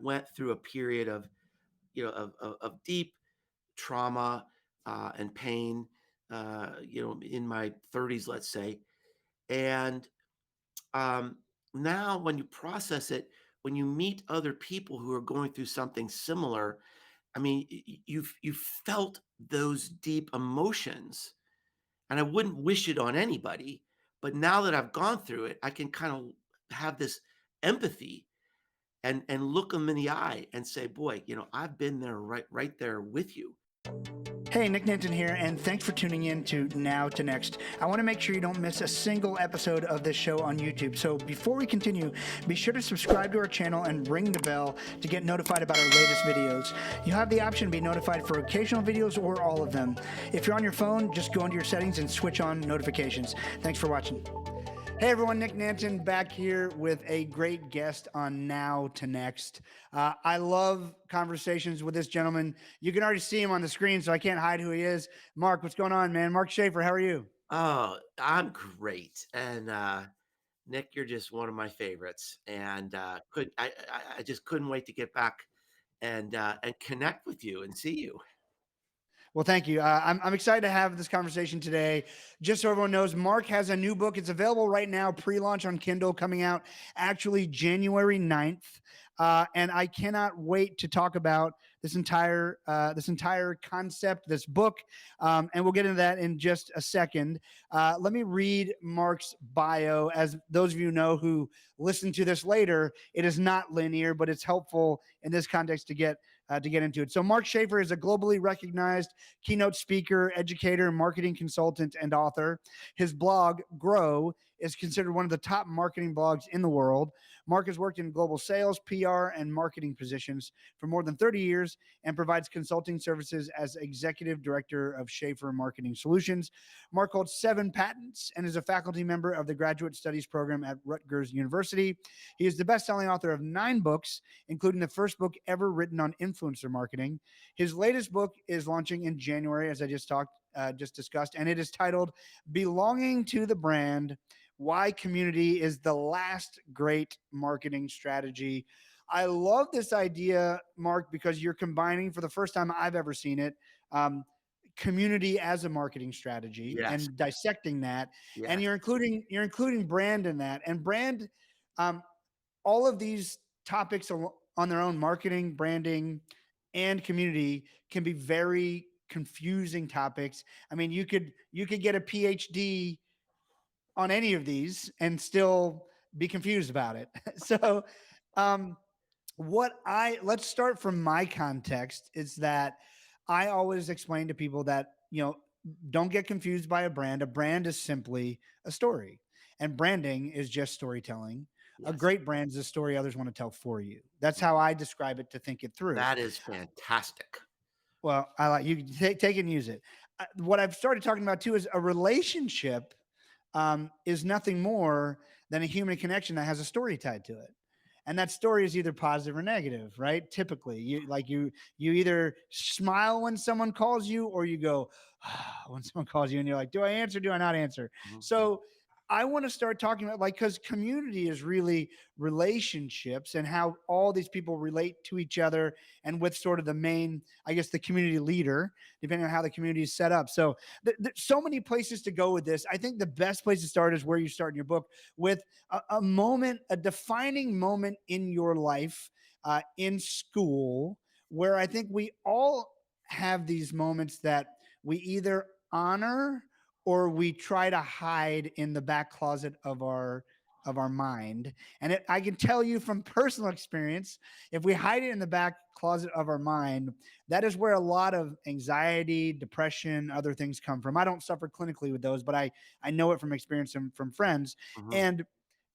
went through a period of, of deep trauma and pain, in my 30s, let's say. And um, now, when you process it, when you meet other people who are going through something similar, I mean, you've felt those deep emotions, and I wouldn't wish it on anybody. But now that I've gone through it, I can kind of have this empathy and look them in the eye and say, "Boy, I've been there, right there with you." Hey, Nick Nanton here, and thanks for tuning in to Now to Next. I want to make sure you don't miss a single episode of this show on YouTube. So before we continue, be sure to subscribe to our channel and ring the bell to get notified about our latest videos. You have the option to be notified for occasional videos or all of them. If you're on your phone, just go into your settings and switch on notifications. Thanks for watching. Hey everyone, Nick Nanton back here with a great guest on Now to Next. I love conversations with this gentleman. You can already see him on the screen, so I can't hide who he is. Mark, what's going on, man? Mark Schaefer, how are you? Oh, I'm great, and Nick, you're just one of my favorites, and I just couldn't wait to get back and connect with you and see you. Well, thank you. I'm excited to have this conversation today. Just so everyone knows, Mark has a new book. It's available right now, pre-launch on Kindle, coming out actually January 9th. And I cannot wait to talk about this entire concept, this book, and we'll get into that in just a second. Let me read Mark's bio. As those of you know who listen to this later, it is not linear, but it's helpful in this context to get into it. So Mark Schaefer is a globally recognized keynote speaker, educator, marketing consultant, and author. His blog, Grow, is considered one of the top marketing blogs in the world. Mark has worked in global sales, PR, and marketing positions for more than 30 years and provides consulting services as executive director of Schaefer Marketing Solutions. Mark holds 7 patents and is a faculty member of the Graduate Studies program at Rutgers University. He is the best-selling author of 9 books, including the first book ever written on influencer marketing. His latest book is launching in January, as I just discussed, and it is titled Belonging to the Brand: Why Community is the Last Great Marketing Strategy. I love this idea, Mark, because you're combining, for the first time I've ever seen it, community as a marketing strategy Yes, and dissecting that, and yes, you're including brand in that, and brand. Um, all of these topics on their own, marketing, branding, and community, can be very confusing topics. I mean, you could get a PhD on any of these and still be confused about it. So, um, let's start from my context is that I always explain to people that, don't get confused by a brand. A brand is simply a story, and branding is just storytelling. A yes. great brand is a story others want to tell for you. That's how I describe it to think it through. That is fantastic. Well, I like you take and use it. What I've started talking about too is a relationship is nothing more than a human connection that has a story tied to it. And that story is either positive or negative, right? Typically, you either smile when someone calls you, or you go when someone calls you, and you're like, "Do I answer? Do I not answer?" Mhm. So I want to start talking about, like, because community is really relationships and how all these people relate to each other, and with sort of the main, I guess, the community leader, depending on how the community is set up. So there's so many places to go with this. I think the best place to start is where you start in your book, with a moment, a defining moment in your life, in school, where I think we all have these moments that we either honor or we try to hide in the back closet of our mind. And I can tell you from personal experience, if we hide it in the back closet of our mind, that is where a lot of anxiety, depression, other things come from. I don't suffer clinically with those, but I know it from experience and from friends. Mhm.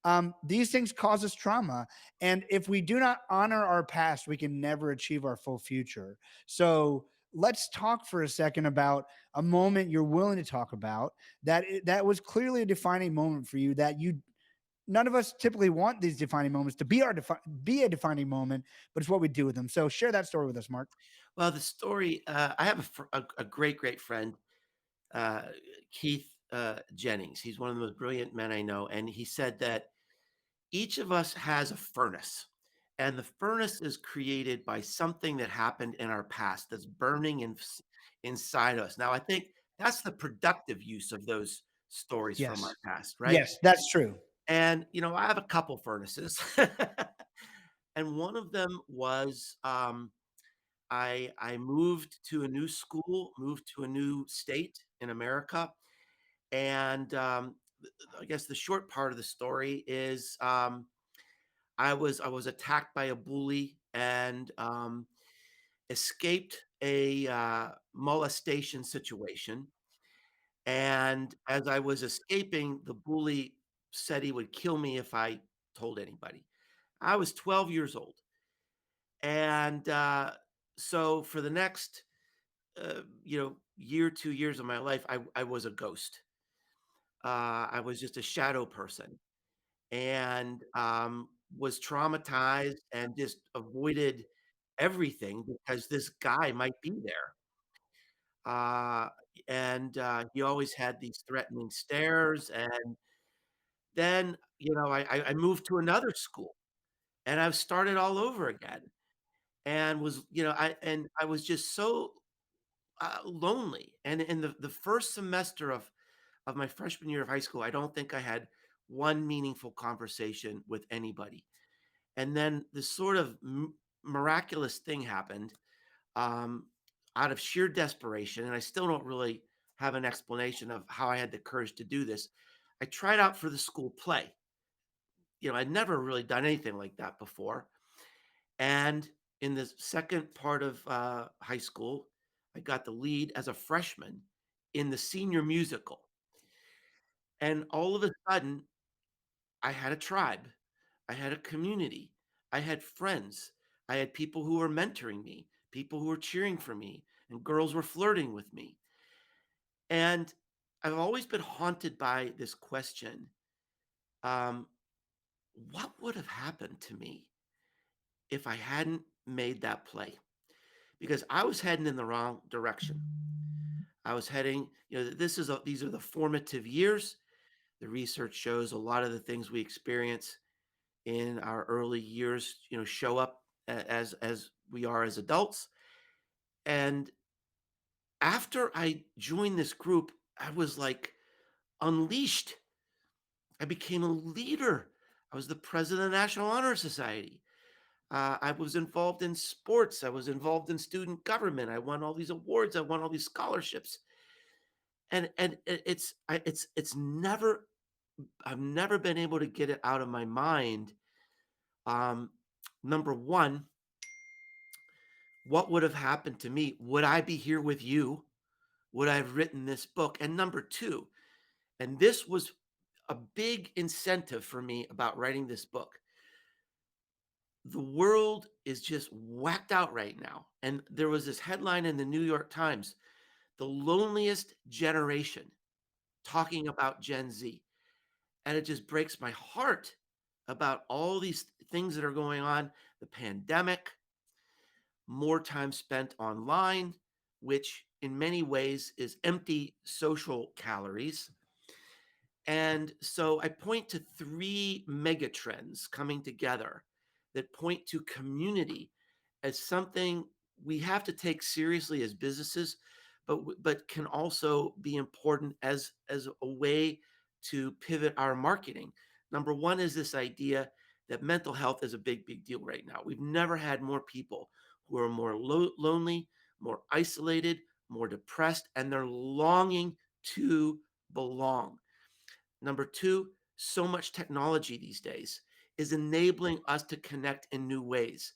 And these things cause us trauma. And if we do not honor our past, we can never achieve our full future. So let's talk for a second about a moment you're willing to talk about that was clearly a defining moment for you, that you none of us typically want these defining moments to be be a defining moment, but it's what we do with them. So share that story with us, Mark. Well, the story, I have a great friend, uh, Keith Jennings. He's one of the most brilliant men I know. And he said that each of us has a furnace. And the furnace is created by something that happened in our past that's burning inside us. Now, I think that's the productive use of those stories from our Yes. past, right? Yes, that's true. And, I have a couple furnaces. And one of them was I moved to a new school, moved to a new state in America. And I guess the short part of the story is I was attacked by a bully and escaped a molestation situation. And as I was escaping, the bully said he would kill me if I told anybody. I was 12 years old. And so for the next, year, 2 years of my life, I was a ghost. I was just a shadow person and was traumatized and just avoided everything because this guy might be there. Uh, and he always had these threatening stares. And then, I moved to another school and I started all over again and I was just so lonely. And in the first semester of my freshman year of high school, I don't think I had one meaningful conversation with anybody. And then this sort of miraculous thing happened um, out of sheer desperation. And I still don't really have an explanation of how I had the courage to do this. I tried out for the school play. I'd never really done anything like that before. And in the second part of high school, I got the lead as a freshman in the senior musical. And all of a sudden, I had a tribe. I had a community. I had friends. I had people who were mentoring me, people who were cheering for me, and girls were flirting with me. And I've always been haunted by this question. Um, what would have happened to me if I hadn't made that play? Because I was heading in the wrong direction. I was heading, these are the formative years. The research shows a lot of the things we experience in our early years, show up as we are as adults. And after I joined this group, I was like unleashed. I became a leader. I was the president of the National Honor Society. I was involved in sports. I was involved in student government. I won all these awards. I won all these scholarships. And it's never I've never been able to get it out of my mind. Um, Number one, what would have happened to me? Would I be here with you? Would I have written this book? And number two, and this was a big incentive for me about writing this book. The world is just whacked out right now. And there was this headline in the New York Times, the loneliest generation, talking about Gen Z. And it just breaks my heart about all these things that are going on, the pandemic, more time spent online, which in many ways is empty social calories. And so I point to three megatrends coming together that point to community as something we have to take seriously as businesses, but can also be important as a way to pivot our marketing. Number one is this idea that mental health is a big deal right now. We've never had more people who are more lonely, more isolated, more depressed, and they're longing to belong. Number two, so much technology these days is enabling us to connect in new ways.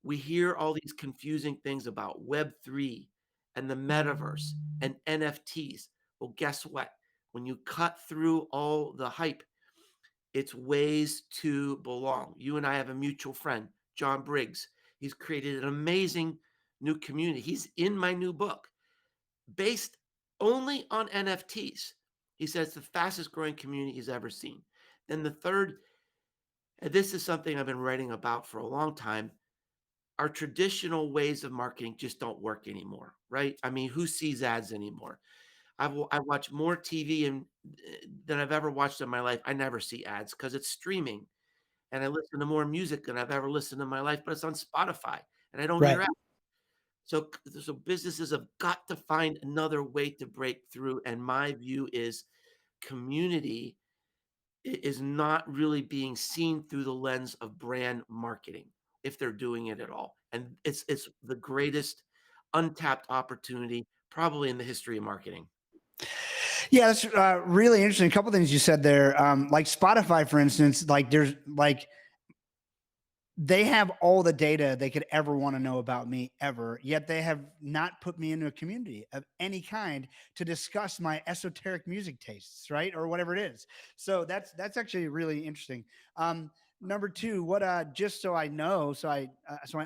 We hear all these confusing things about Web3 and the metaverse and NFTs. Well, guess what? When you cut through all the hype, it's ways to belong. You and I have a mutual friend, John Briggs. He's created an amazing new community. He's in my new book based only on NFTs. He says it's the fastest growing community he's ever seen. Then the third, and this is something I've been writing about for a long time, our traditional ways of marketing just don't work anymore, right? I mean, who sees ads anymore? I watch more TV than I've ever watched in my life. I never see ads because it's streaming and I listen to more music than I've ever listened in my life, but it's on Spotify, and I don't hear Right. ads. So businesses have got to find another way to break through, and my view is community is not really being seen through the lens of brand marketing, if they're doing it at all, and it's the greatest untapped opportunity probably in the history of marketing. Yeah, that's really interesting. A couple things you said there, like Spotify, for instance. Like, there's like they have all the data they could ever want to know about me ever, yet they have not put me into a community of any kind to discuss my esoteric music tastes, right, or whatever it is. So that's actually really interesting. Number two, what just so I know, so I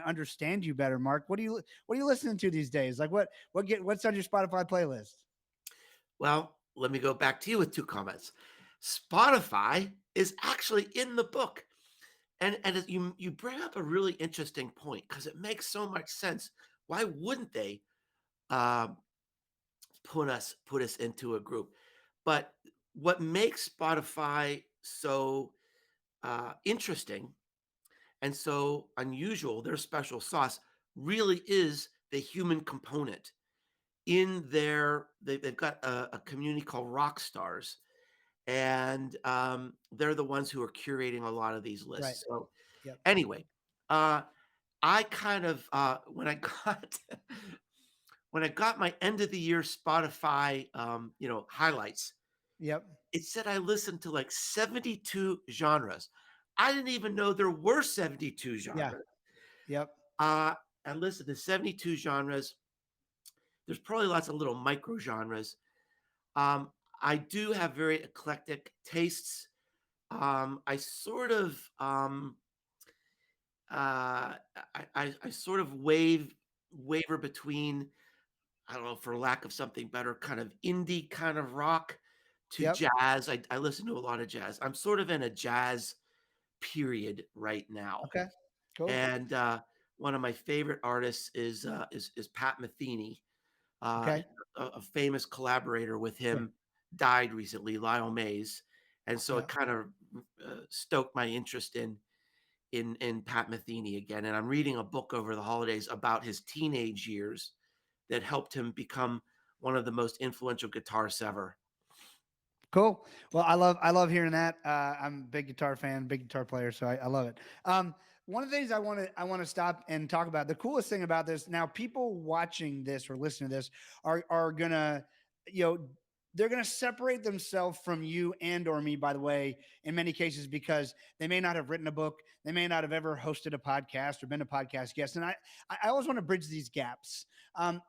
understand you better, Mark, what are you listening to these days? Like, what's on your Spotify playlist? Well, let me go back to you with 2 comments. Spotify is actually in the book, and you bring up a really interesting point because it makes so much sense. Why wouldn't they, um, put us into a group? But what makes Spotify so, interesting and so unusual, their special sauce, really is the human component. They've got a community called rock stars, and they're the ones who are curating a lot of these Right. lists. So Yep. anyway, uh, I kind of when I got when I got my end of the year Spotify, highlights, Yep. it said I listened to like 72 genres. I didn't even know there were 72 Yeah. genres. Yep. Uh, I listened to 72 genres. There's probably lots of little micro genres. Um, I do have very eclectic tastes. I sort of I sort of waver between, I don't know, for lack of something better, kind of indie kind of rock to Yep. jazz. I listen to a lot of jazz. I'm sort of in a jazz period right now, Okay. Cool. and one of my favorite artists is Pat Metheny. Uh, Okay. a famous collaborator with Sure. him died recently, Lyle Mays, and so it Yeah. kind of stoked my interest in Pat Metheny again. And I'm reading a book over the holidays about his teenage years that helped him become one of the most influential guitarists ever. Cool. Well, I love hearing that. I'm a big guitar fan, big guitar player, so I love it. One of the things I want to stop and talk about. The coolest thing about this now, people watching this or listening to this are gonna, you know, they're gonna separate themselves from you and or me. By the way, in many cases, because they may not have written a book, they may not have ever hosted a podcast or been a podcast guest, and I always want to bridge these gaps. And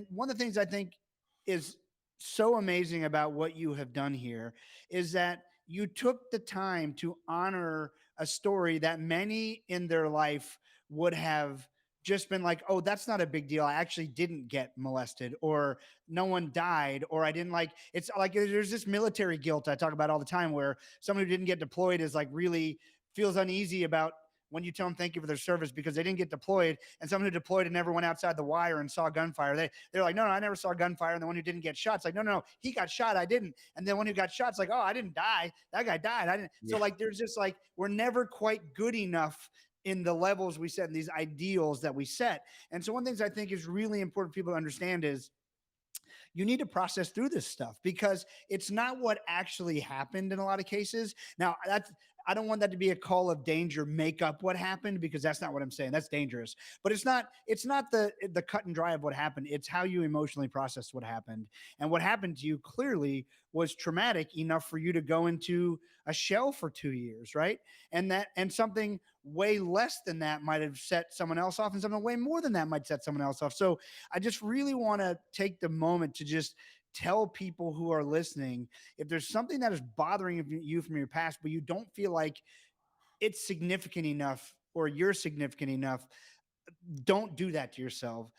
one of the things I think is so amazing about what you have done here is that you took the time to honor a story that many in their life would have just been like, oh, that's not a big deal. I actually didn't get molested, or no one died, or I didn't like it's like there's this military guilt I talk about all the time where someone who didn't get deployed is like really feels uneasy about when you tell them thank you for their service because they didn't get deployed, and someone who deployed and never went outside the wire and saw gunfire, they're like, no, no, I never saw gunfire. And the one who didn't get shot, it's like, no, no, no, he got shot, I didn't. And the one who got shot, it's like, oh, I didn't die, that guy died, I didn't. So Yeah. like, there's just like we're never quite good enough in the levels we set and these ideals that we set. And so one of the things I think is really important for people to understand is you need to process through this stuff because it's not what actually happened in a lot of cases. Now, that's I don't want that to be a call of danger, make up what happened, because that's not what I'm saying. That's dangerous. But it's not the cut and dry of what happened. It's how you emotionally process what happened. And what happened to you clearly was traumatic enough for you to go into a shell for 2 years, right? And something way less than that might have set someone else off, and something way more than that might set someone else off. So I just really want to take the moment to just tell people who are listening, if there's something that is bothering you from your past, but you don't feel like it's significant enough or you're significant enough, Don't do that to yourself.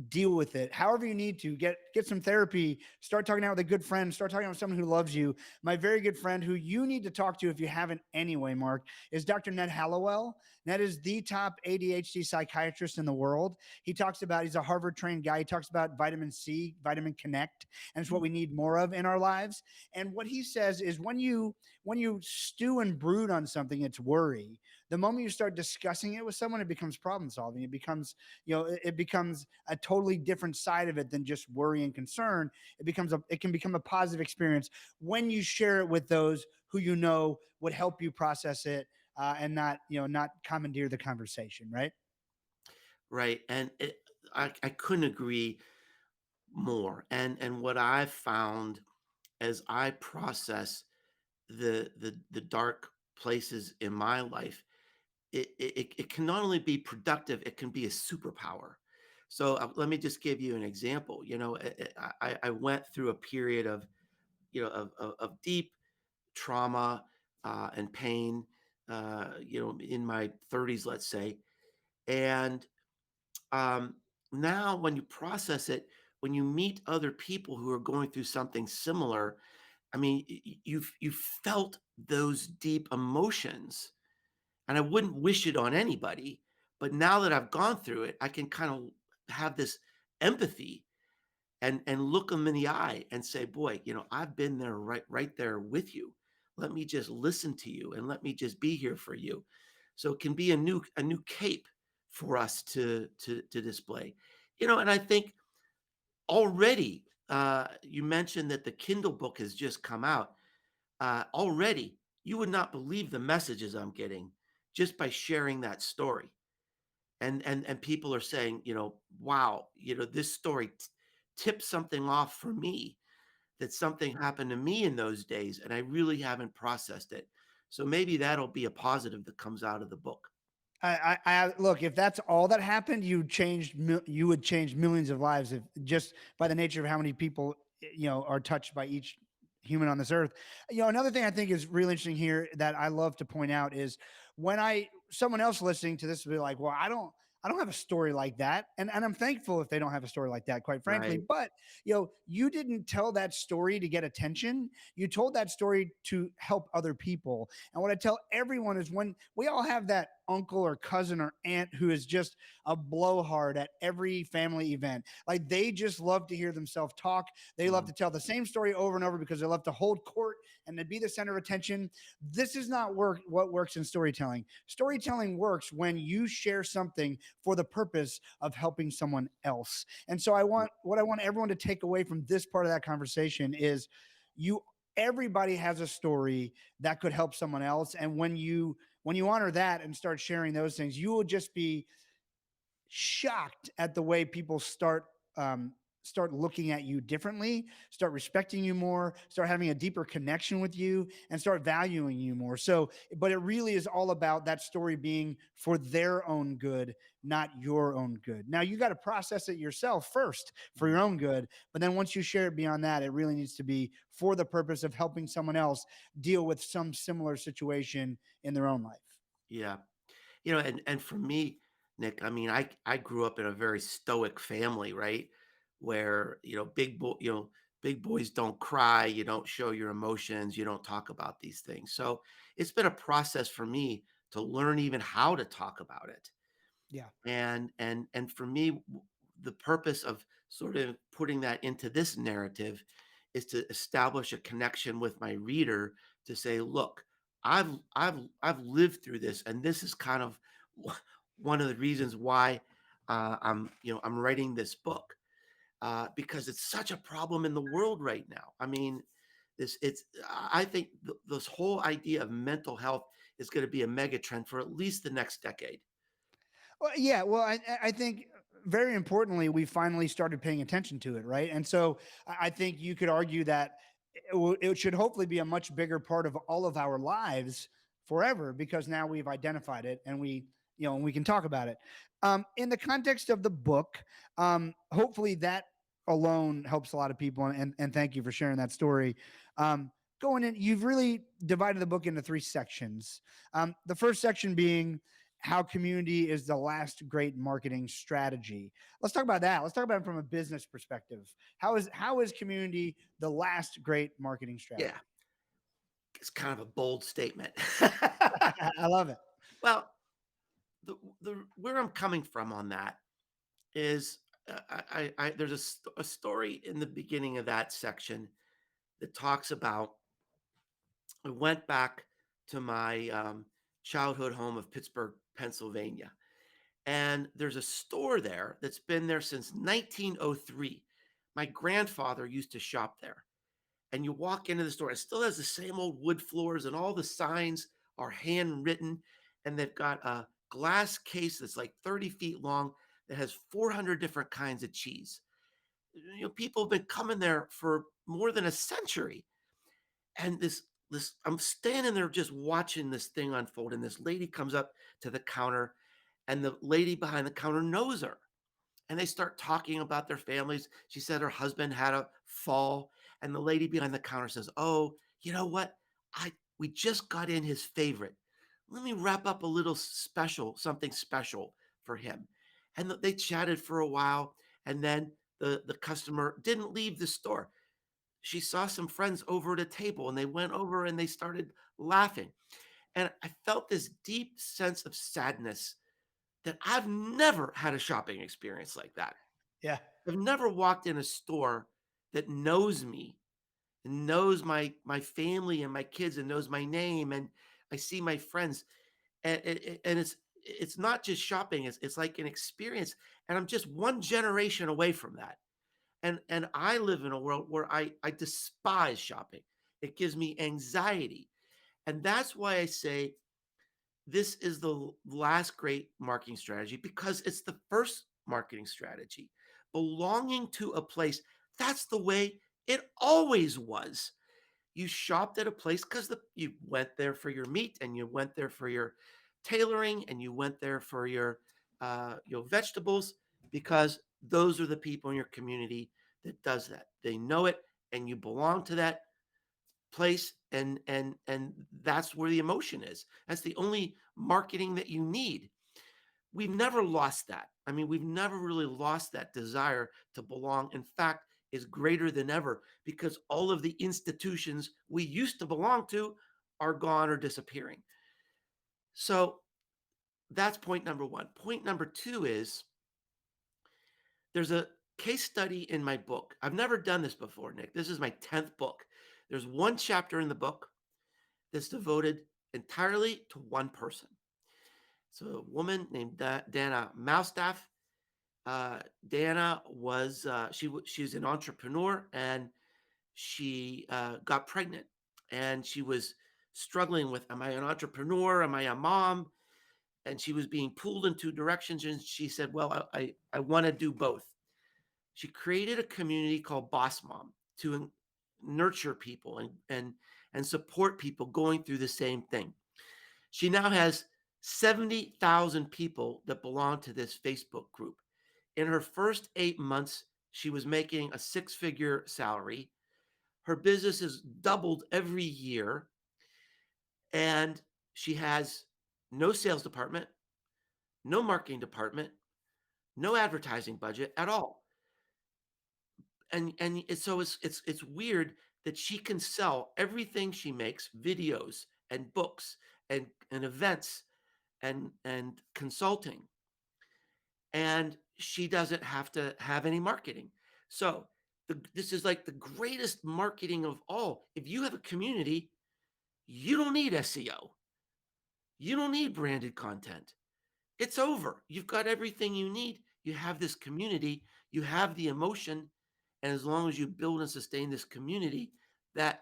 Deal with it however you need to. Get some therapy, start talking out with a good friend, start talking out with someone who loves you. My very good friend who you need to talk to if you haven't anyway, Mark, is Dr. Ned Hallowell. Ned is the top ADHD psychiatrist in the world. He's a Harvard trained guy. He talks about vitamin C, vitamin connect, and it's what we need more of in our lives. And what he says is when you stew and brood on something, it's worry. The moment you start discussing it with someone, it becomes problem solving. It becomes a totally different side of it than just worry and concern. It can become a positive experience when you share it with those who would help you process it, and not commandeer the conversation, right? Right. And I couldn't agree more. And what I've found as I process the dark places in my life, it can not only be productive, it can be a superpower. So let me just give you an example. I went through a period of of deep trauma and pain, in my 30s, let's say. And um, now, when you process it, when you meet other people who are going through something similar, I mean, you've felt those deep emotions, and I wouldn't wish it on anybody. But now that I've gone through it, I can kind of have this empathy and look them in the eye and say, "Boy, I've been there, right there with you. Let me just listen to you and let me just be here for you." So it can be a new cape for us to display. And I think already, you mentioned that the Kindle book has just come out. Already, you would not believe the messages I'm getting just by sharing that story. And people are saying, "Wow, this story tipped something off for me, that something happened to me in those days, and I really haven't processed it." So maybe that'll be a positive that comes out of the book. Look, if that's all that happened, you would change millions of lives, if just by the nature of how many people are touched by each human on this earth. Another thing I think is really interesting here that I love to point out is when I someone else listening to this will be like, well, I don't have a story like that. And I'm thankful if they don't have a story like that, quite frankly. Right. But you didn't tell that story to get attention. You told that story to help other people. And what I tell everyone is when we all have that uncle or cousin or aunt who is just a blowhard at every family event. Like they just love to hear themselves talk. They love Mhm. to tell the same story over and over because they love to hold court and to be the center of attention. This is not what works in storytelling. Storytelling works when you share something for the purpose of helping someone else. And so I want everyone to take away from this part of that conversation is you everybody has a story that could help someone else. And when you honor that and start sharing those things, you will just be shocked at the way people start looking at you differently, start respecting you more, start having a deeper connection with you, and start valuing you more. So, but it really is all about that story being for their own good, not your own good. Now, you got to process it yourself first for your Mhm. own good, but then once you share it beyond that, it really needs to be for the purpose of helping someone else deal with some similar situation in their own life. Yeah. And for me, Nick, I mean, I grew up in a very stoic family, right? Where, big boys don't cry, you don't show your emotions, you don't talk about these things. So it's been a process for me to learn even how to talk about it. Yeah. And for me, the purpose of sort of putting that into this narrative is to establish a connection with my reader to say, look, I've lived through this, and this is kind of one of the reasons why I'm writing this book, because it's such a problem in the world right now. I mean, I think this whole idea of mental health is going to be a mega trend for at least the next decade. Well, yeah. Well, I think very importantly, we finally started paying attention to it, right? And so I think you could argue that it should hopefully be a much bigger part of all of our lives forever because now we've identified it and we can talk about it. In the context of the book, hopefully that alone helps a lot of people. And thank you for sharing that story. Going in, you've really divided the book into three sections. The first section being how community is the last great marketing strategy. Let's talk about that. Let's talk about it from a business perspective. How is community the last great marketing Yeah, strategy? it's kind of a bold statement. I love it. Well, the where I'm coming from on that is there's a story in the beginning of that section that talks about I went back to my childhood home of Pittsburgh, Pennsylvania, and there's a store there that's been there since 1903. My grandfather used to shop there, and you walk into the store, it still has the same old wood floors, and all the signs are handwritten, and they've got a glass case that's like 30 feet long that has 400 different kinds of cheese. People have been coming there for more than a century, and this I'm standing there just watching this thing unfold, and this lady comes up to the counter, and the lady behind the counter knows her, and they start talking about their families. She said her husband had a fall, and the lady behind the counter says, "Oh, you know what? I We just got in his favorite. Let me wrap up a little special, something special for him." And they chatted for a while, and then the customer didn't leave the store. She saw some friends over at a table, and they went over and they started laughing. And I felt this deep sense of sadness that I've never had a shopping experience like that. Yeah. I've never walked in a store that knows me and knows my family and my kids and knows my name, and I see my friends, and it's not just shopping, it's like an experience, and I'm just one generation away from that. And I live in a world where I despise shopping. It gives me anxiety. And that's why I say this is the last great marketing strategy, because it's the first marketing strategy. Belonging to a place, that's the way it always was. You shopped at a place because you went there for your meat, and you went there for your tailoring, and you went there for your vegetables, because those are the people in your community that does that. They know it, and you belong to that place, and that's where the emotion is. That's the only marketing that you need. We've never lost that. I mean, we've never really lost that desire to belong. In fact, is greater than ever, because all of the institutions we used to belong to are gone or disappearing. So that's point number one. Point number two is there's a case study in my book. I've never done this before, Nick. This is my 10th book. There's one chapter in the book that's devoted entirely to one person. It's a woman named Dana Moustaff. Dana was she was an entrepreneur, and she got pregnant, and she was struggling with, am I an entrepreneur, am I a mom? And she was being pulled in two directions, and she said, well, I want to do both. She created a community called Boss Mom to nurture people and support people going through the same thing. She now has 70,000 people that belong to this Facebook group. In her first 8 months, she was making a six-figure salary. Her business has doubled every year, and she has no sales department, no marketing department, no advertising budget at all. So it's weird that she can sell everything she makes, videos and books and events and consulting, and she doesn't have to have any marketing. So this is like the greatest marketing of all. If you have a community, you don't need SEO. You don't need branded content. It's over. You've got everything you need. You have this community, you have the emotion, and as long as you build and sustain this community, that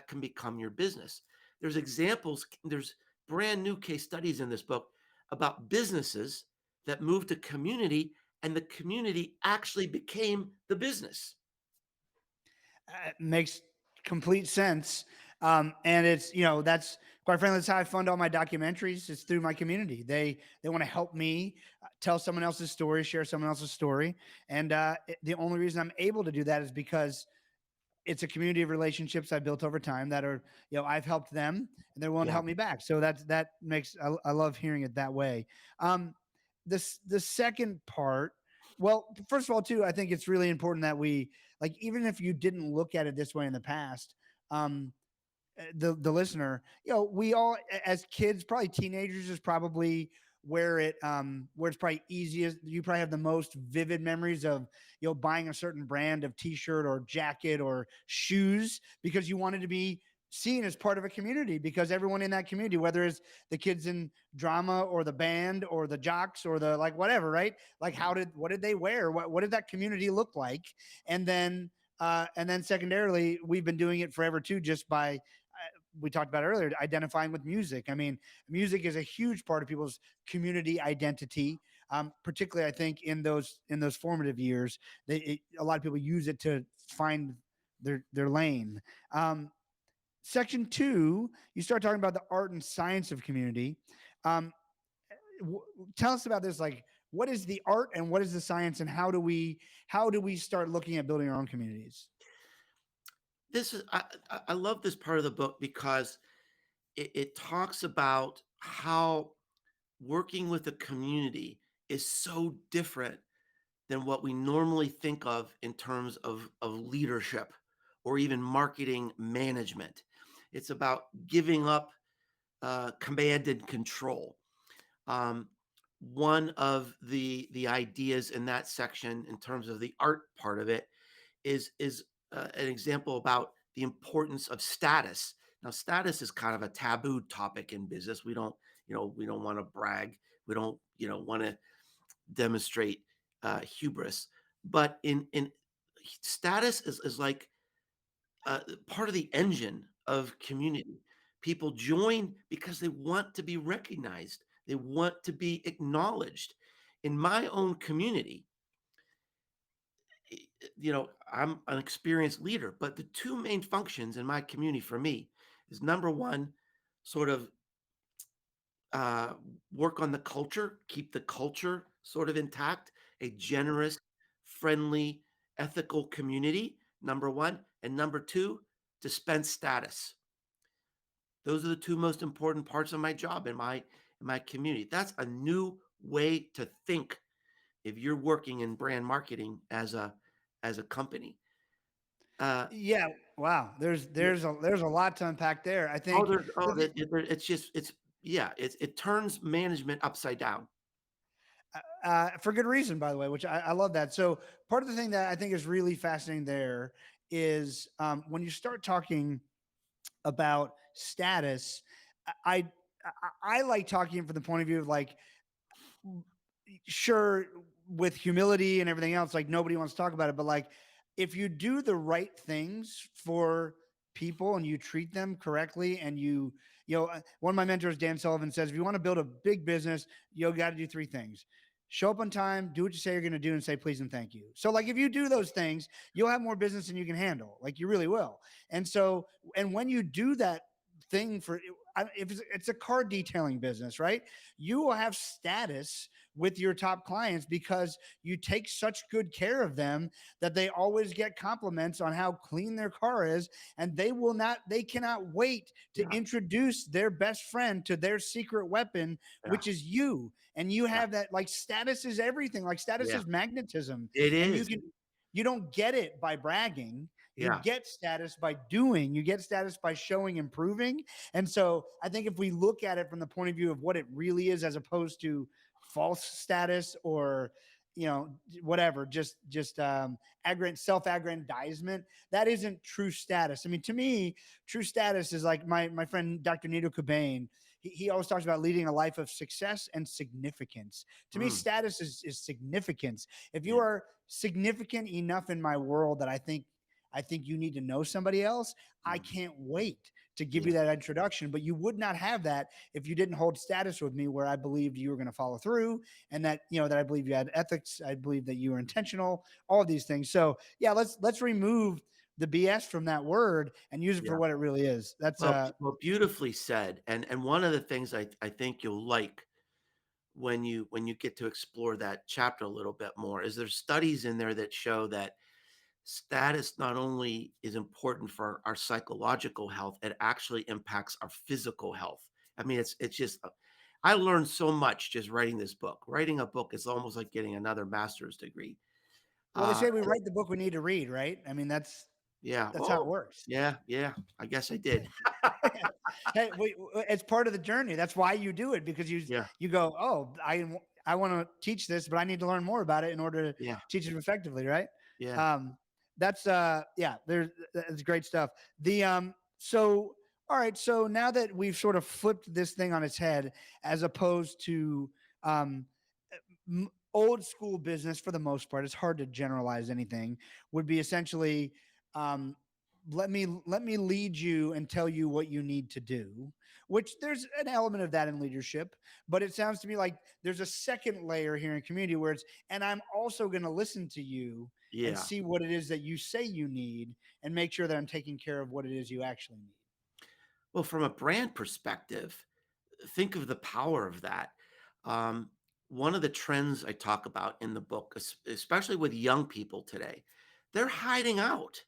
can become your business. There's examples, there's brand new case studies in this book about businesses that moved to community, and the community actually became the business. Makes complete sense. And it's, that's quite frankly, that's how I fund all my documentaries. It's through my community. They want to help me tell someone else's story, share someone else's story. And the only reason I'm able to do that is because it's a community of relationships I built over time that are, I've helped them and they're willing to Yeah. help me back. So that makes, I love hearing it that way. Um, the second part, well, first of all, too, I think it's really important that we, like, even if you didn't look at it this way in the past, um, the listener, we all as kids, probably teenagers is probably where it's probably easiest. You probably have the most vivid memories of buying a certain brand of t-shirt or jacket or shoes because you wanted to be seen as part of a community, because everyone in that community, whether it's the kids in drama or the band or the jocks or the, like, whatever, right? Like, what did they wear? What did that community look like? And then secondarily, we've been doing it forever too, just by we talked about earlier, identifying with music. I mean, music is a huge part of people's community identity. Particularly, I think in those formative years, a lot of people use it to find their lane. Section two, you start talking about the art and science of community. Um, Tell us about this. Like, what is the art and what is the science, and how do we start looking at building our own communities? This is I love this part of the book because it talks about how working with a community is so different than what we normally think of in terms of leadership or even marketing management. It's about giving up command and control. Um, One of the ideas in that section, in terms of the art part of it, is an example about the importance of status. Now, status is kind of a taboo topic in business. We don't want to brag. We don't, want to demonstrate hubris. But in status is like part of the engine of community. People join because they want to be recognized. They want to be acknowledged. In my own community, I'm an experienced leader, but the two main functions in my community for me is number one, sort of uh, work on the culture, keep the culture sort of intact, a generous, friendly, ethical community, number one. And number two, dispense status. Those are the two most important parts of my job in my community. That's a new way to think if you're working in brand marketing as a company. Uh, Yeah, wow. There's yeah. there's a there's a lot to unpack there. I Oh, think there's oh, the, that it's just yeah, it turns management upside down. for good reason, by the way, which I love that. So part of the thing that I think is really fascinating there is, when you start talking about status. I I like talking from the point of view of, like, sure, with humility and everything else, like, nobody wants to talk about it, but, like, if you do the right things for people and you treat them correctly, and one of my mentors, Dan Sullivan, says if you want to build a big business, you got to do three things: show up on time, do what you say you're going to do, and say please and thank you. So, like, if you do those things, you'll have more business than you can handle. Like, you really will. And when you do that thing for, if it's a car detailing business, right? You will have status with your top clients because you take such good care of them that they always get compliments on how clean their car is, and they cannot wait to Yeah, introduce their best friend to their secret weapon, yeah, which is you. And you yeah, have that, like, status is everything. Like, status yeah. is magnetism. It And is. you don't get it by bragging. You Yeah, get status by doing. You get status by showing, improving. And so I think if we look at it from the point of view of what it really is, as opposed to false status or, whatever, just self-aggrandizement, that isn't true status. I mean, to me, true status is like my friend Dr. Nito Cobain. He always talks about leading a life of success and significance. To me, mm, status is significance. If you yeah, are significant enough in my world that I think you need to know somebody else, I mm, can't wait to give you yeah, that introduction. But you would not have that if you didn't hold status with me, where I believed you were going to follow through, and that I believe you had ethics. I believe that you were intentional, all of these things. So yeah, let's remove the BS from that word and use it for yeah. what it really is. That's Well, beautifully said. And one of the things I think you'll like when you get to explore that chapter a little bit more is there's studies in there that show that Status not only is important for our psychological health, it actually impacts our physical health. I mean, it's just I learned so much just writing this book. Writing a book is almost like getting another master's degree. Well, they say we And write the book we need to read, right? I mean, yeah, that's how it oh, works. yeah, yeah. I guess I did. Hey, it's part of the journey. That's why you do it, because Yeah, you go, oh, I want to teach this, but I need to learn more about it in order to yeah, teach it effectively, right? yeah, Um, that's yeah, that's great stuff. The so all right, so now that we've sort of flipped this thing on its head, as opposed to um old school business, for the most part, it's hard to generalize anything, would be essentially, um, let me lead you and tell you what you need to do, which there's an element of that in leadership, but it sounds to me like there's a second layer here in community where it's, and I'm also going to listen to you and yeah. see what it is that you say you need, and make sure that I'm taking care of what it is you actually need. Well, from a brand perspective, think of the power of that. Um, one of the trends I talk about in the book, especially with young people today, they're hiding out.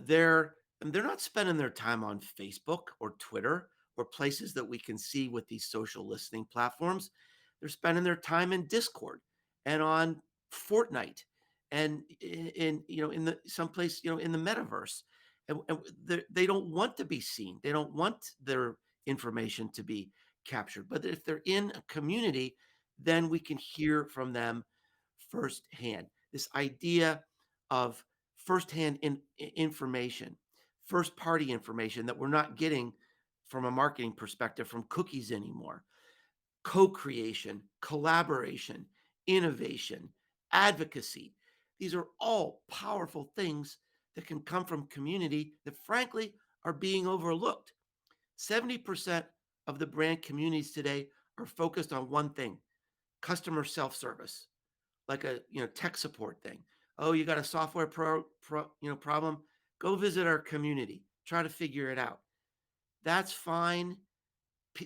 They're not spending their time on Facebook or Twitter or places that we can see with these social listening platforms. They're spending their time in Discord and on Fortnite and in in the someplace in the metaverse. And they don't want to be seen. They don't want their information to be captured. But if they're in a community, then we can hear from them firsthand. This idea of firsthand information, first party information that we're not getting from a marketing perspective from cookies anymore. Co creation, collaboration, innovation, advocacy. These are all powerful things that can come from community that, frankly, are being overlooked. 70% of the brand communities today are focused on one thing: customer self service, like a tech support thing. Oh, you got a software problem? Go visit our community. Try to figure it out. That's fine.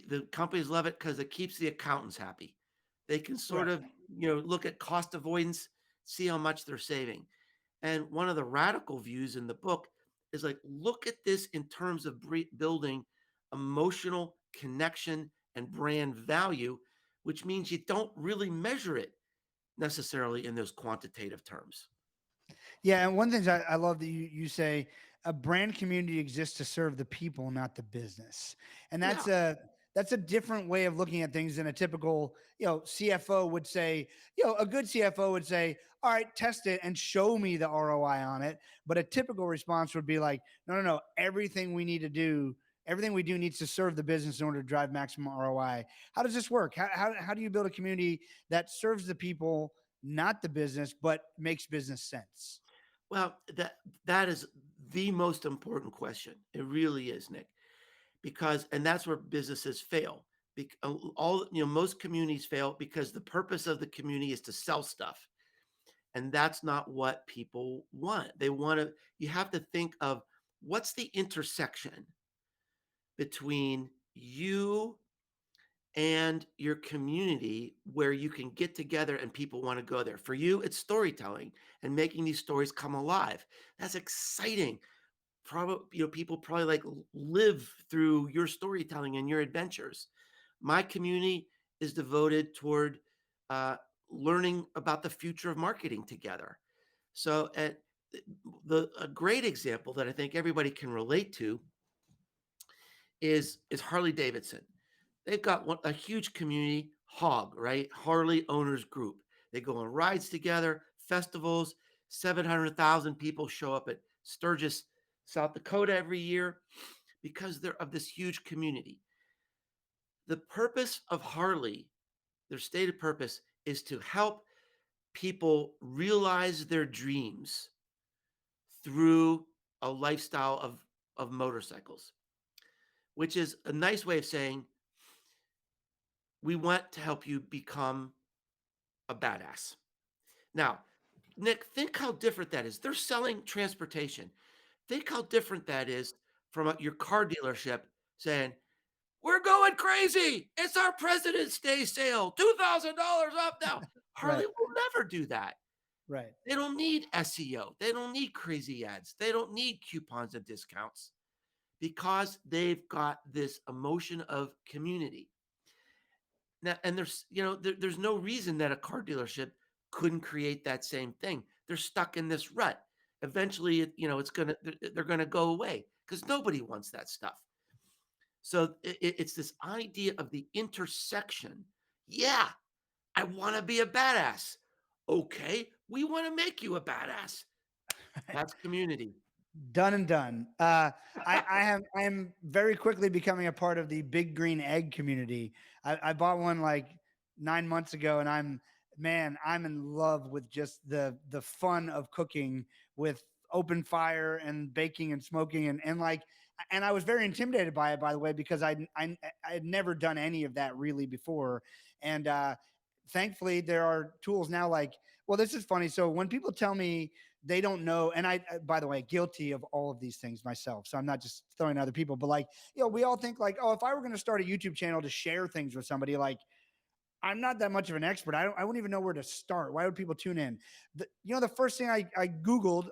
The companies love it because it keeps the accountants happy. They can sort Right. of look at cost avoidance, see how much they're saving. And one of the radical views in the book is like, look at this in terms of building emotional connection and brand value, which means you don't really measure it necessarily in those quantitative terms. Yeah, and one thing I love that you say, a brand community exists to serve the people, not the business, and Yeah. that's a different way of looking at things than a typical CFO would say. A good CFO would say, "All right, test it and show me the ROI on it." But a typical response would be like, "No, no, no. Everything we need to do." Everything we do needs to serve the business in order to drive maximum ROI. How does this work? How do you build a community that serves the people, not the business, but makes business sense? Well, that is the most important question. It really is, Nick, because and that's where businesses fail. All most communities fail because the purpose of the community is to sell stuff, and that's not what people want. They want to. You have to think of what's the intersection between you and your community where you can get together and people want to go there. For you, it's storytelling and making these stories come alive. That's exciting. Probably, people probably like live through your storytelling and your adventures. My community is devoted toward uh, learning about the future of marketing together. So, at the a great example that I think everybody can relate to is Harley Davidson. They've got a huge community, Hog, right? Harley Owners Group. They go on rides together, festivals. 700,000 people show up at Sturgis, South Dakota every year because they're of this huge community. The purpose of Harley, their stated purpose, is to help people realize their dreams through a lifestyle of motorcycles, which is a nice way of saying we want to help you become a badass. Now, Nick, think how different that is. They're selling transportation. Think how different that is from your car dealership saying, "We're going crazy. It's our President's Day sale. $2,000 off now." Right. Harley will never do that. Right. They don't need SEO. They don't need crazy ads. They don't need coupons and discounts because they've got this emotion of community. Now, and there's no reason that a car dealership couldn't create that same thing. They're stuck in this rut. Eventually, they're gonna go away because nobody wants that stuff. So it's this idea of the intersection. Yeah, I want to be a badass. Okay, we want to make you a badass. That's community. Done and done. I am very quickly becoming a part of the Big Green Egg community. I bought one like 9 months ago, and I'm in love with just the fun of cooking with open fire and baking and smoking and like, and I was very intimidated by it, by the way, because I had never done any of that really before, and thankfully there are tools now like, well, this is funny. So when people tell me they don't know, and by the way, guilty of all of these things myself, so I'm not just throwing other people, but like, we all think like, oh, if I were going to start a YouTube channel to share things with somebody, like, I'm not that much of an expert. I wouldn't even know where to start. Why would people tune in? The first thing I googled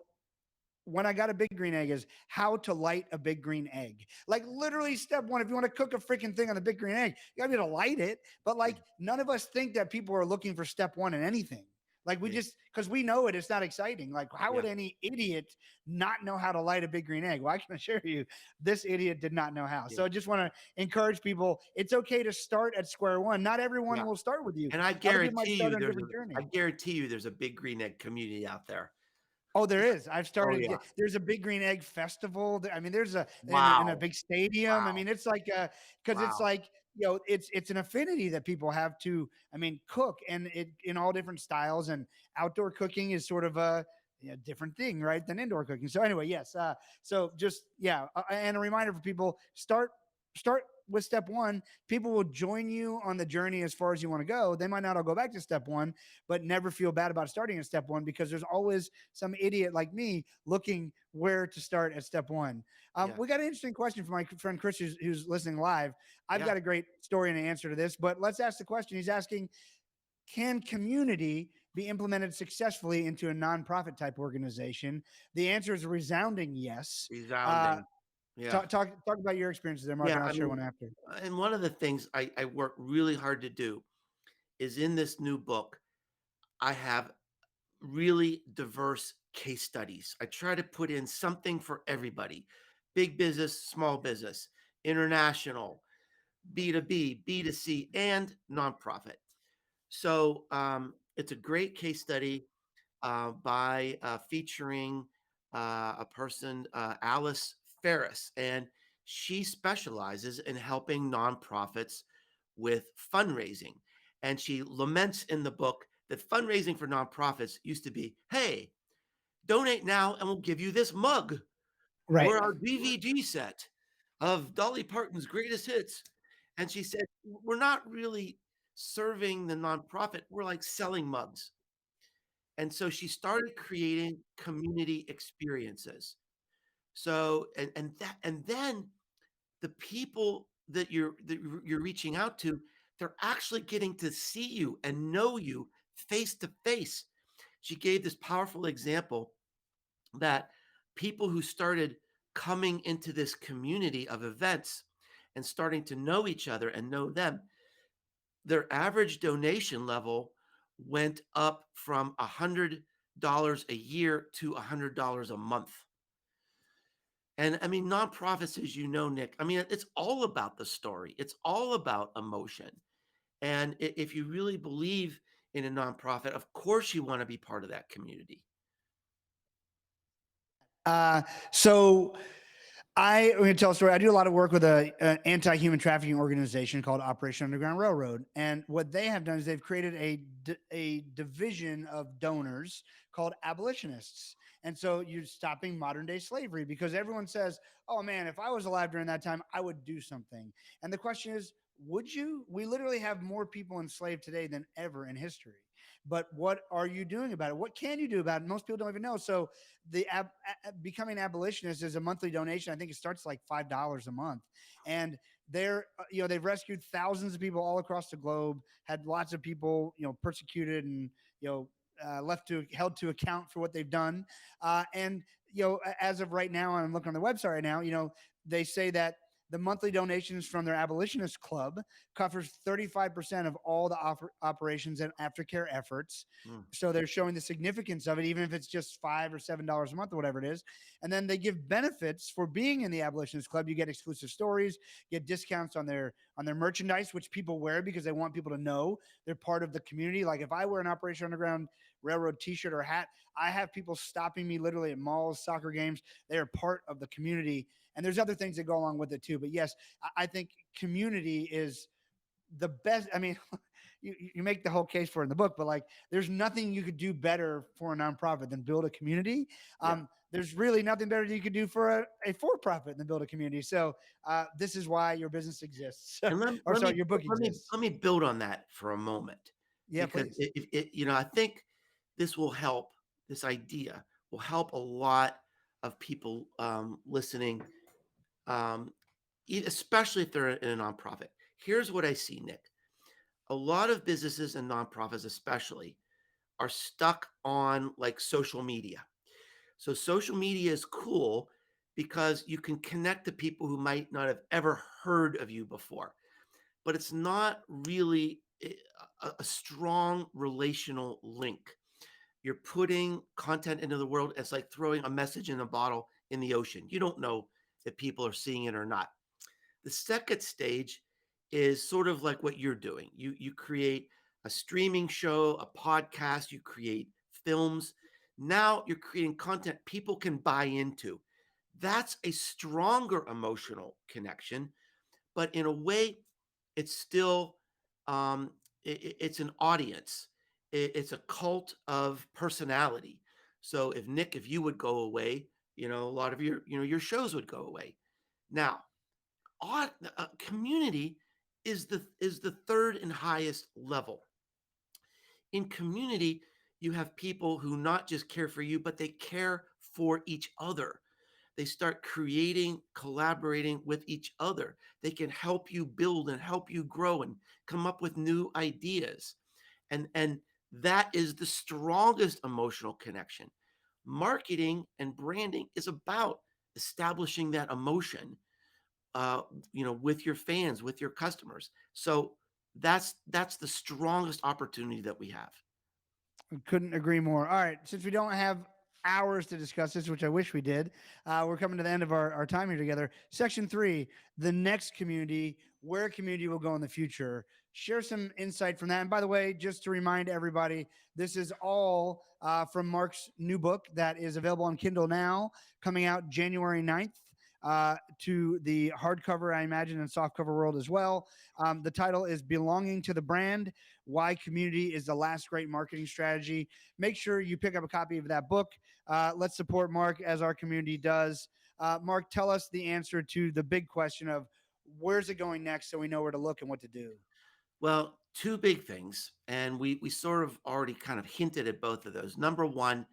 when I got a big green egg is how to light a big green egg. Like, literally step one, if you want to cook a freaking thing on the big green egg, you gotta be able to light it. But Yeah, like, none of us think that people are looking for step one in anything. Like, we yeah, just, because we know it's not exciting. Like, how would yeah, any idiot not know how to light a big green egg? Well, I can assure you, this idiot did not know how. yeah, So I just want to encourage people. It's okay to start at square one. Not everyone yeah. will start with you. And Other people might start on a different I journey. guarantee you, there's a big green egg community out there. Oh, there is. I've Oh started. yeah. There's a big green egg festival. I mean, there's a in a Wow. big stadium. I Wow. mean, it's like because it's Wow. like, it's an affinity that people have to. I mean, cook, and it in all different styles. And outdoor cooking is sort of a, different thing, right, than indoor cooking. So anyway, yes. So just, and a reminder for people: start with step one. People will join you on the journey as far as you want to go. They might not all go back to step one, but never feel bad about starting at step one, because there's always some idiot like me looking where to start at step one. Yeah. We got an interesting question from my friend Chris, who's listening live. I've Yeah. got a great story and an answer to this, but let's ask the question. He's asking, can community be implemented successfully into a nonprofit type organization? The answer is a resounding yes. Uh, Resounding. Yeah. talk about your experiences there, Mark, Yeah. and I'll I share mean, one after. and one of the things I work really hard to do is in this new book, I have really diverse case studies. I try to put in something for everybody: big business, small business, international, B2B, B2C, and nonprofit. So it's a great case study by featuring a person, Alice Ferris, and she specializes in helping nonprofits with fundraising. And she laments in the book that fundraising for nonprofits used to be, hey, donate now and we'll give you this mug Right. or our DVD set of Dolly Parton's greatest hits. And she said, we're not really serving the nonprofit, we're like selling mugs. And so she started creating community experiences. So and then the people that you're reaching out to, they're actually getting to see you and know you face to face. She gave this powerful example that people who started coming into this community of events and starting to know each other and know them, their average donation level went up from $100 a year to $100 a month. And I mean, nonprofits, as you know, Nick, I mean, it's all about the story. It's all about emotion. And if you really believe in a nonprofit, of course you want to be part of that community. Uh, so I'm going to tell a story. I do a lot of work with a anti-human trafficking organization called Operation Underground Railroad, and what they have done is they've created a division of donors called abolitionists. And so you're stopping modern day slavery, because everyone says, "Oh man, if I was alive during that time, I would do something." And the question is, would you? We literally have more people enslaved today than ever in history. But what are you doing about it? What can you do about it? Most people don't even know. So becoming an abolitionist is a monthly donation. I think it starts like $5 a month, and they've rescued thousands of people all across the globe. Had lots of people persecuted and left to held to account for what they've done. And as of right now, I'm looking on their website right now. They say that the monthly donations from their abolitionist club covers 35% of all the operations and aftercare efforts. Mm. So they're showing the significance of it, even if it's just $5 or $7 a month or whatever it is. And then they give benefits for being in the abolitionist club. You get exclusive stories, get discounts on their merchandise, which people wear because they want people to know they're part of the community. Like if I wear an Operation Underground Railroad t-shirt or hat, I have people stopping me literally at malls, soccer games. They are part of the community, and there's other things that go along with it too. But yes, I think community is the best. I mean, you make the whole case for it in the book, but like there's nothing you could do better for a nonprofit than build a community. Yeah. There's really nothing better that you could do for a for-profit than build a community. So this is why your business exists. And Or sorry, your book exists. let me build on that for a moment, Yeah, because please. I think this will help. This idea will help a lot of people listening, um, especially if they're in a nonprofit. Here's what I see, Nick. A lot of businesses and nonprofits, especially, are stuck on like social media. So social media is cool because you can connect to people who might not have ever heard of you before, but it's not really a strong relational link. You're putting content into the world. It's like throwing a message in a bottle in the ocean. You don't know if people are seeing it or not. The second stage is sort of like what you're doing. You create a streaming show, a podcast, you create films. Now you're creating content people can buy into. That's a stronger emotional connection, but in a way, it's still it's an audience. It's a cult of personality. So if you would go away, a lot of your shows would go away. Now, community is the third and highest level. In community, you have people who not just care for you, but they care for each other. They start creating, collaborating with each other. They can help you build and help you grow and come up with new ideas. And that is the strongest emotional connection. Marketing and branding is about establishing that emotion, uh, with your fans, with your customers. So that's the strongest opportunity that we have. Couldn't agree more. All right. Since we don't have hours to discuss this, which I wish we did, we're coming to the end of our time here together. Section 3, the next community, where community will go in the future. Share some insight from that. And by the way, just to remind everybody, this is all from Mark's new book that is available on Kindle now, coming out January 9th. To the hardcover, I imagine, and softcover world as well. The title is Belonging to the Brand: Why Community is the Last Great Marketing Strategy. Make sure you pick up a copy of that book. Let's support Mark as our community does. Mark, tell us the answer to the big question of where's it going next so we know where to look and what to do. Well, two big things, and we sort of already kind of hinted at both of those. Number one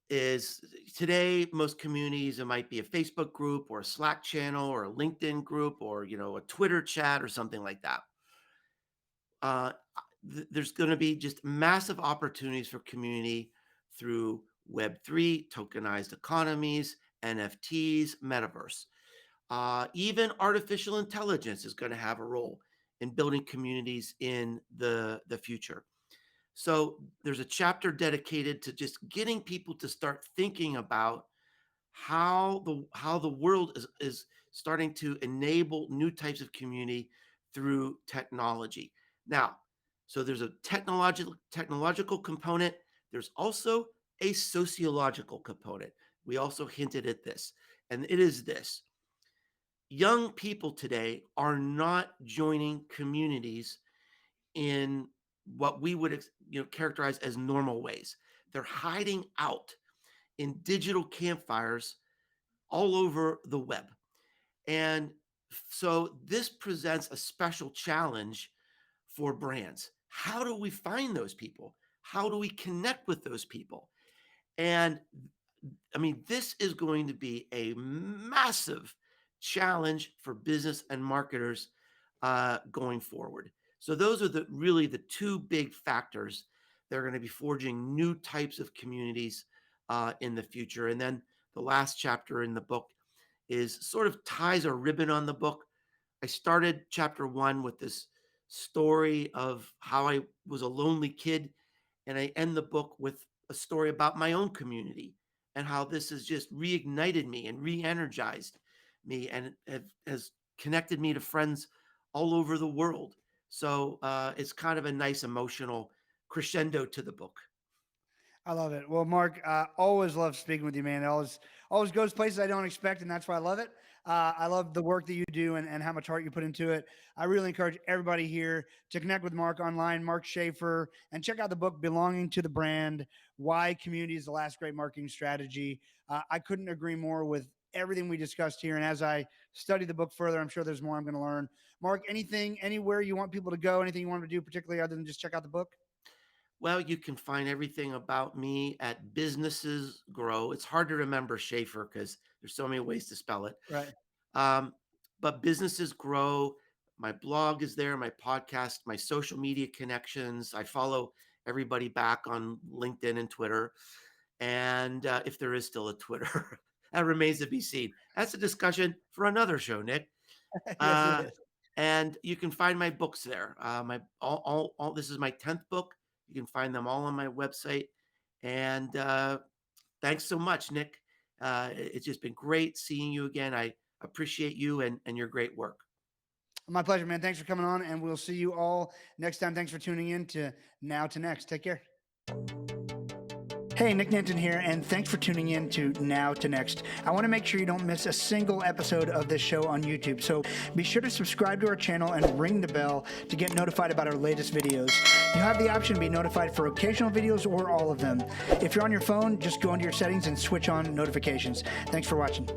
is today most communities, it might be a Facebook group or a Slack channel or a LinkedIn group or a Twitter chat or something like that. There's going to be just massive opportunities for community through Web3, tokenized economies, NFTs, metaverse. Even artificial intelligence is going to have a role in building communities in the future. So there's a chapter dedicated to just getting people to start thinking about how the world is starting to enable new types of community through technology. Now, so there's a technological component. There's also a sociological component. We also hinted at this, and it is this: young people today are not joining communities in what we would characterize as normal ways. They're hiding out in digital campfires all over the web. And so this presents a special challenge for brands. How do we find those people? How do we connect with those people? And I mean, this is going to be a massive challenge for business and marketers going forward. So those are really the two big factors They're going to be forging new types of communities in the future. And then the last chapter in the book is sort of ties a ribbon on the book. I started chapter one with this story of how I was a lonely kid, and I end the book with a story about my own community and how this has just reignited me and re-energized me, and has connected me to friends all over the world. So it's kind of a nice emotional crescendo to the book. I love it. Well, Mark, always love speaking with you, man. It always goes places I don't expect, and that's why I love it. I love the work that you do and how much heart you put into it. I really encourage everybody here to connect with Mark online, Mark Schaefer, and check out the book "Belonging to the Brand: Why Community is the Last Great Marketing Strategy." I couldn't agree more with everything we discussed here. And as I study the book further, I'm sure there's more I'm going to learn. Mark, anything, anywhere you want people to go, anything you want to do, particularly other than just check out the book? Well, you can find everything about me at Businesses Grow. It's hard to remember Schaefer because there's so many ways to spell it. Right. Um, but Businesses Grow. My blog is there, my podcast, my social media connections. I follow everybody back on LinkedIn and Twitter. And if there is still a Twitter, that remains to be seen. That's a discussion for another show, Nick. Yes, it Uh, is. and you can find my books there. My all this is my 10th book. You can find them all on my website. And thanks so much, Nick. It's just been great seeing you again. I appreciate you and your great work. My pleasure, man. Thanks for coming on, and we'll see you all next time. Thanks for tuning in to Now to Next. Take care. Hey, Nick Nanton here, and thanks for tuning in to Now to Next. I want to make sure you don't miss a single episode of this show on YouTube, so be sure to subscribe to our channel and ring the bell to get notified about our latest videos. You have the option to be notified for occasional videos or all of them. If you're on your phone, just go into your settings and switch on notifications. Thanks for watching.